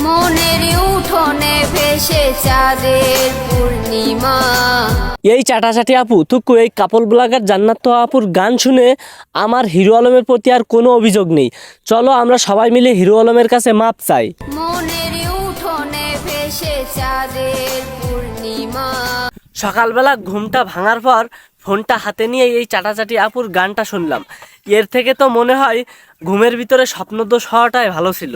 মনের উঠোনে ভেসে চাঁদের পূর্ণিমা। এই চাটাচাটি আপু তুকু এই কাপল ব্লগার জান্নাত আপুর গান শুনে আমার হিরো আলমের প্রতি আর কোনো অভিযোগ নেই। চলো আমরা সবাই মিলে হিরো আলমের কাছে মাপ চাই। মনের উঠোনে ভেসে চাঁদের পূর্ণিমা। সকালবেলা ঘুমটা ভাঙার পর ফোনটা হাতে নিয়ে এই চাটাচাটি আপুর গানটা শুনলাম। এর থেকে তো মনে হয় ঘুমের ভিতরে স্বপ্নদোষ হওয়াটাই ভালো ছিল।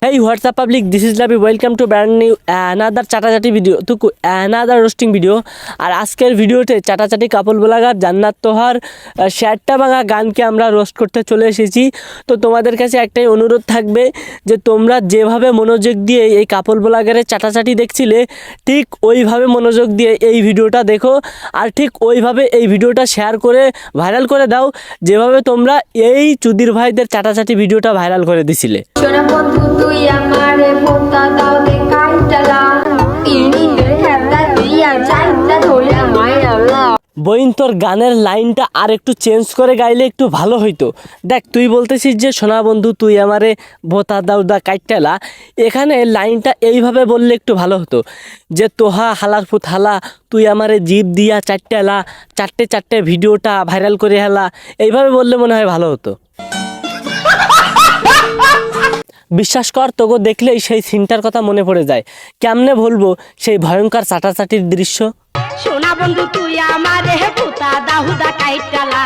Hey, what's up public? This is Labi. Welcome to brand new another চাটাচাটি ভিডিও তুকু another roasting ভিডিও। আর আজকের ভিডিওতে চাটাচাটি কাপল ব্লগার জান্নাত তোহার শেরটা ভাঙা গানকে আমরা রোস্ট করতে চলে এসেছি। তো তোমাদের কাছে একটাই অনুরোধ থাকবে যে তোমরা যেভাবে মনোযোগ দিয়ে এই কাপল ব্লগারের চাটাচাটি দেখছিলে ঠিক ওইভাবে মনোযোগ দিয়ে এই ভিডিওটা দেখো, আর ঠিক ওইভাবে এই ভিডিওটা শেয়ার করে ভাইরাল করে দাও যেভাবে তোমরা এই চুদির ভাইদের চাটাচাটি ভিডিওটা ভাইরাল করে দিছিলে। সোনা বন্ধু তুই আমারে ভোতা দাও দে কাইটালা তিনিদের হেলা দিয়া যাইতা ধরে মাইরালা। বইন তোর গানের লাইনটা আর একটু চেঞ্জ করে গাইলে একটু ভালো হইতো। দেখ তুই বলতেছিস যে সোনা বন্ধু তুই আমারে ভোতা দাও দা কাইটালা, এখানে লাইনটা এইভাবে বললে একটু ভালো হতো যে তোহা হালার ফুত হালা তুই আমারে জিপ দিয়া চারটেলা চারটে চারটে ভিডিওটা ভাইরাল করে হেলা, এইভাবে বললে মনে হয় ভালো হতো। বিশ্বাস কর তোকে দেখলেই সেই সিনটার কথা মনে পড়ে যায়। কেমনে বলবো সেই ভয়ঙ্কর চাটাচাটির দৃশ্য। সোনা বন্ধু তুই আমারে ভোতা দাও দা কাইটালা।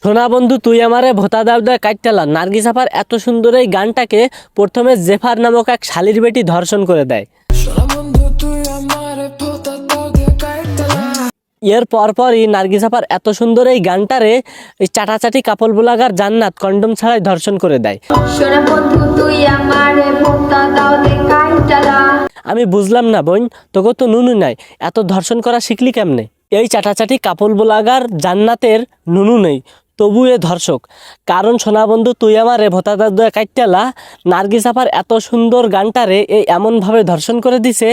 সোনা বন্ধু তুই আমারে ভোতা দাও দা কাইটালা। নার্গিস আপার এত সুন্দর এই গানটাকে প্রথমে জেফার নামক এক শালির বেটি ধর্ষণ করে দেয়। এর পরপরই নার্গিস আপার এত সুন্দর এই গানটারে এই চাটাচাটি কাপল ব্লগার জান্নাত কন্ডম ছাড়াই ধর্ষণ করে দেয়। সোনা বন্ধু তুই আমারে ভোতা দাও দে কাইটালা। আমি বুঝলাম না বোন, তোকে তো নুনু নাই, এত ধর্ষণ করা শিখলি কেমনে? এই চাটাচাটি কাপল ব্লগার জান্নাতের নুনু নেই, তবু এ ধর্ষক। কারণ সোনা বন্ধু তুই আমার ভোতা দাদু কাইটালা নার্গিস আপার এত সুন্দর গানটারে এই এমনভাবে ধর্ষণ করে দিছে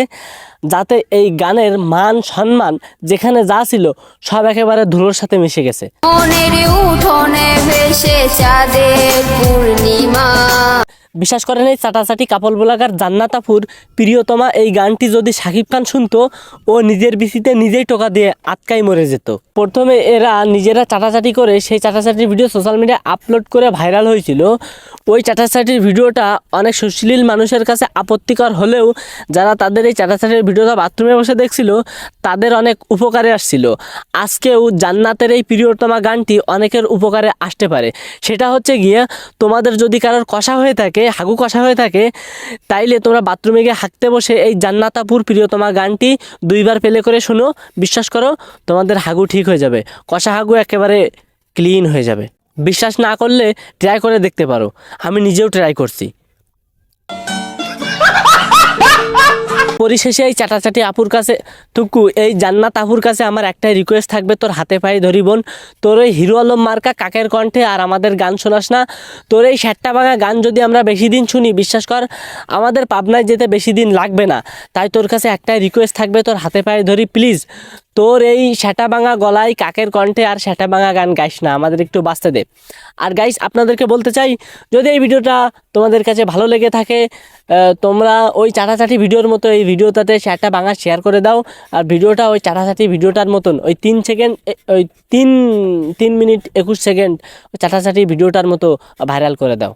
যাতে এই গানের মান সম্মান যেখানে যা ছিল সব একেবারে ধুলোর সাথে মিশে গেছে। মনের উঠোনে ভেসে চাঁদের পূর্ণিমা। বিশ্বাস করেন এই চাটাচাটি কাপল ব্লগার জান্নাত আপুর প্রিয়তমা এই গানটি যদি শাকিব খান শুনতো ও নিজের বিসিতে নিজেই টোকা দিয়ে আটকাই মরে যেত। প্রথমে এরা নিজেরা চাটাচাটি করে সেই চাটাচাটির ভিডিও সোশ্যাল মিডিয়ায় আপলোড করে ভাইরাল হয়েছিল। ওই চাটাচাটির ভিডিওটা অনেক সুশীল মানুষের কাছে আপত্তিকর হলেও যারা তাদের এই চাটাচাটির ভিডিওটা বাথরুমে বসে দেখছিল তাদের অনেক উপকারে আসছিল। আজকেও জান্নাতের এই প্রিয়তমা গানটি অনেকের উপকারে আসতে পারে। সেটা হচ্ছে গিয়ে তোমাদের যদি কারোর কষা হয়ে থাকে, হাগু কষা হয়ে থাকে, তাইলে তোমরা বাথরুমে গিয়ে হাঁকতে বসে এই জান্নাত আপুর প্রিয়তমা গানটি 2 বার প্লে করে শোনো। বিশ্বাস করো তোমাদের হাগু ঠিক হয়ে যাবে, কষা হাগু একেবারে ক্লিন হয়ে যাবে। বিশ্বাস না করলে ট্রাই করে দেখতে পারো, আমি নিজেও ট্রাই করছি। পরিশেষে এই চাটাচাটি আপুর কাছে তুকু এই জান্নাত আপুর কাছে আমার একটাই রিকোয়েস্ট থাকবে, তোর হাতে পায়ে ধরি বোন, তোর ওই হিরো আলম মার্কা কাকের কণ্ঠে আর আমাদের গান শোনাস না। তোর এই শেরটা ভাঙা গান যদি আমরা বেশি দিন শুনি, বিশ্বাস কর আমাদের পাবনায় যেতে বেশি দিন লাগবে না। তাই তোর কাছে একটাই রিকোয়েস্ট থাকবে, তোর হাতে পায়ে ধরি প্লিজ, তোর এই সেটা ভাঙা গলায় কাকের কণ্ঠে আর সেটা ভাঙা গান গাইস না, আমাদের একটু বাঁচতে দে। আর গাইস আপনাদেরকে বলতে চাই, যদি এই ভিডিওটা তোমাদের কাছে ভালো লেগে থাকে তোমরা ওই চাটাচাটি ভিডিওর মতো এই ভিডিওটাতে সেটা ভাঙা শেয়ার করে দাও। আর ভিডিওটা ওই চাটাচাটি ভিডিওটার মতন ওই 3 সেকেন্ড ওই 3 মিনিট 21 সেকেন্ড ওই চাটাচাটি ভিডিওটার মতো ভাইরাল করে দাও।